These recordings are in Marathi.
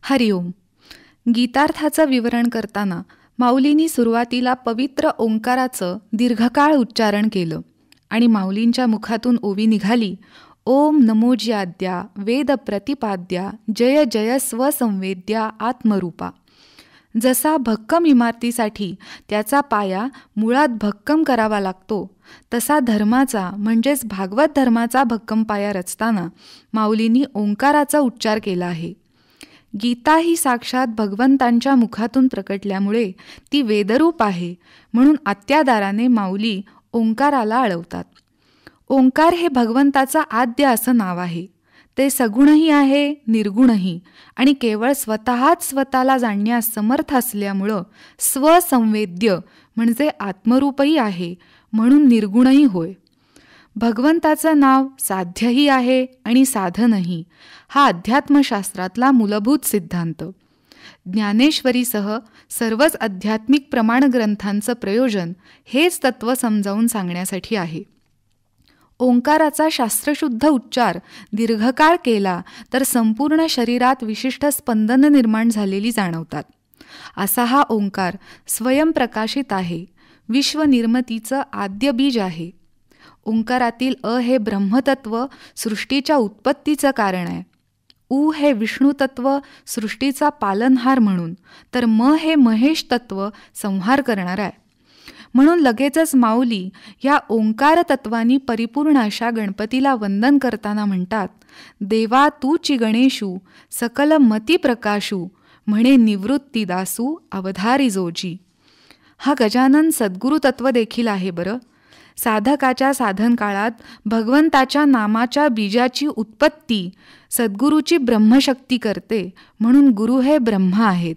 हरिओम. गीतार्थाचं विवरण करताना माऊलींनी सुरुवातीला पवित्र ओंकाराचं दीर्घकाळ उच्चारण केलं आणि माऊलींच्या मुखातून ओवी निघाली, ओम नमोज्याद्या वेद प्रतिपाद्या जय जय स्वसंवेद्या आत्मरूपा. जसा भक्कम इमारतीसाठी त्याचा पाया मुळात भक्कम करावा लागतो, तसा धर्माचा म्हणजेच भागवत धर्माचा भक्कम पाया रचताना माऊलींनी ओंकाराचा उच्चार केला आहे. गीता ही साक्षात भगवंतांच्या मुखातून प्रकटल्यामुळे ती वेदरूप आहे, म्हणून आत्यादाराने माऊली ओंकाराला आळवतात. ओंकार हे भगवंताचा आद्य असं नाव आहे. ते सगुणही आहे, निर्गुणही, आणि केवळ स्वतःच स्वतःला जाणण्यास समर्थ असल्यामुळं स्वसंवेद्य म्हणजे आत्मरूपही आहे, म्हणून निर्गुणही होय. भगवंताचं नाव साध्यही आहे आणि साधनही, हा अध्यात्मशास्त्रातला मूलभूत सिद्धांत. ज्ञानेश्वरीसह सर्वच आध्यात्मिक प्रमाणग्रंथांचं प्रयोजन हेच तत्त्व समजावून सांगण्यासाठी आहे. ओंकाराचा शास्त्रशुद्ध उच्चार दीर्घकाळ केला तर संपूर्ण शरीरात विशिष्ट स्पंदन निर्माण झालेली जाणवतात. असा हा ओंकार स्वयंप्रकाशित आहे, विश्वनिर्मितीचं आद्य बीज आहे. ओंकारातील अ हे ब्रह्मतत्व सृष्टीच्या उत्पत्तीचं कारण आहे. उ हे विष्णुतत्व सृष्टीचा पालनहार म्हणून, तर म हे महेश तत्व संहार करणार आहे. म्हणून लगेचच माऊली या ओंकार तत्वानी परिपूर्ण अशा गणपतीला वंदन करताना म्हणतात, देवा तूची गणेशू सकल मती प्रकाशू म्हणे निवृत्ती दासू अवधारी जोजी. हा गजानन सद्गुरु तत्व देखील आहे बरं. साधकाच्या साधन काळात भगवंताच्या नामाच्या बीजाची उत्पत्ती सद्गुरूची ब्रह्मशक्ती करते, म्हणून गुरु हे ब्रह्म आहेत.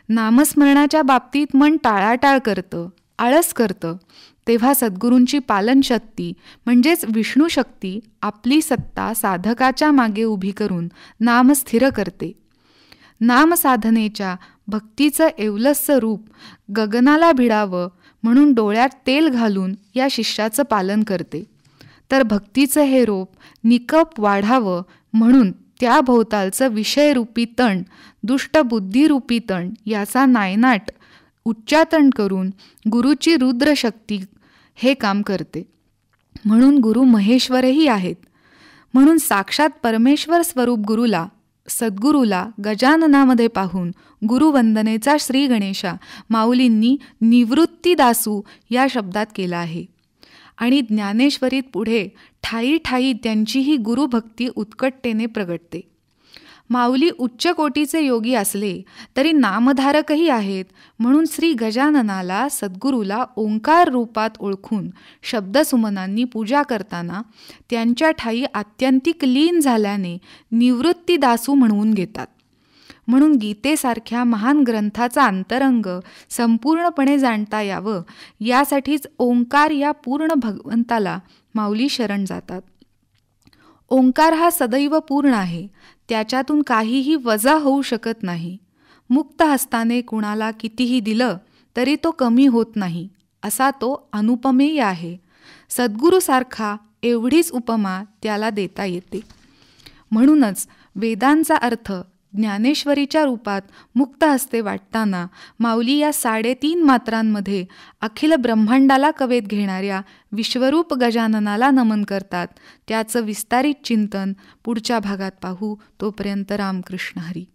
नामस्मरणाच्या बाबतीत मन टाळाटाळ करतं, आळस करतं, तेव्हा सद्गुरूंची पालनशक्ती म्हणजेच विष्णुशक्ती आपली सत्ता साधकाच्या मागे उभी करून नाम स्थिर करते. नामसाधनेच्या भक्तीचं एवलस्स रूप गगनाला भिडावं म्हणून डोळ्यात तेल घालून या शिष्याचं पालन करते, तर भक्तीचं हे रोप निकप वाढावं म्हणून त्या भोवतालचं विषयरूपी तण, दुष्टबुद्धिरूपी तण याचा नायनाट उच्चाटन करून गुरुची रुद्रशक्ती हे काम करते. म्हणून गुरु महेश्वरही आहेत. म्हणून साक्षात परमेश्वर स्वरूप गुरुला, सद्गुरूला गजाननामध्ये पाहून गुरुवंदनेचा श्री गणेशा माऊलींनी निवृत्ती दासू या शब्दात केला आहे. आणि ज्ञानेश्वरीत पुढे ठायी ठायी त्यांचीही गुरुभक्ती उत्कटतेने प्रगटते. माऊली उच्च कोटीचे योगी असले तरी नामधारकही आहेत, म्हणून श्री गजाननाला सद्गुरूला ओंकार रूपात ओळखून शब्दसुमनांनी पूजा करताना त्यांच्या ठायी आत्यंतिक लीन झाल्याने निवृत्ती दासू म्हणवून घेतात. म्हणून गीतेसारख्या महान ग्रंथाचा अंतरंग संपूर्णपणे जाणता यावं यासाठीच ओंकार या पूर्ण भगवंताला माऊली शरण जातात. ओंकार हा सदैव पूर्ण आहे, त्याच्यातून काहीही वजा होऊ शकत नाही. मुक्त हस्ताने कुणाला कितीही दिलं तरी तो कमी होत नाही, असा तो अनुपमेय आहे. सद्गुरूसारखा एवढीच उपमा त्याला देता येते. म्हणूनच वेदांचा अर्थ ज्ञानेश्वरीच्या रूपात मुक्त हस्ते वाटताना माऊली या 3.5 मात्रांमध्ये अखिल ब्रह्मांडाला कवेत घेणाऱ्या विश्वरूप गजाननाला नमन करतात. त्याचं विस्तारित चिंतन पुढच्या भागात पाहू. तोपर्यंत रामकृष्ण हरी.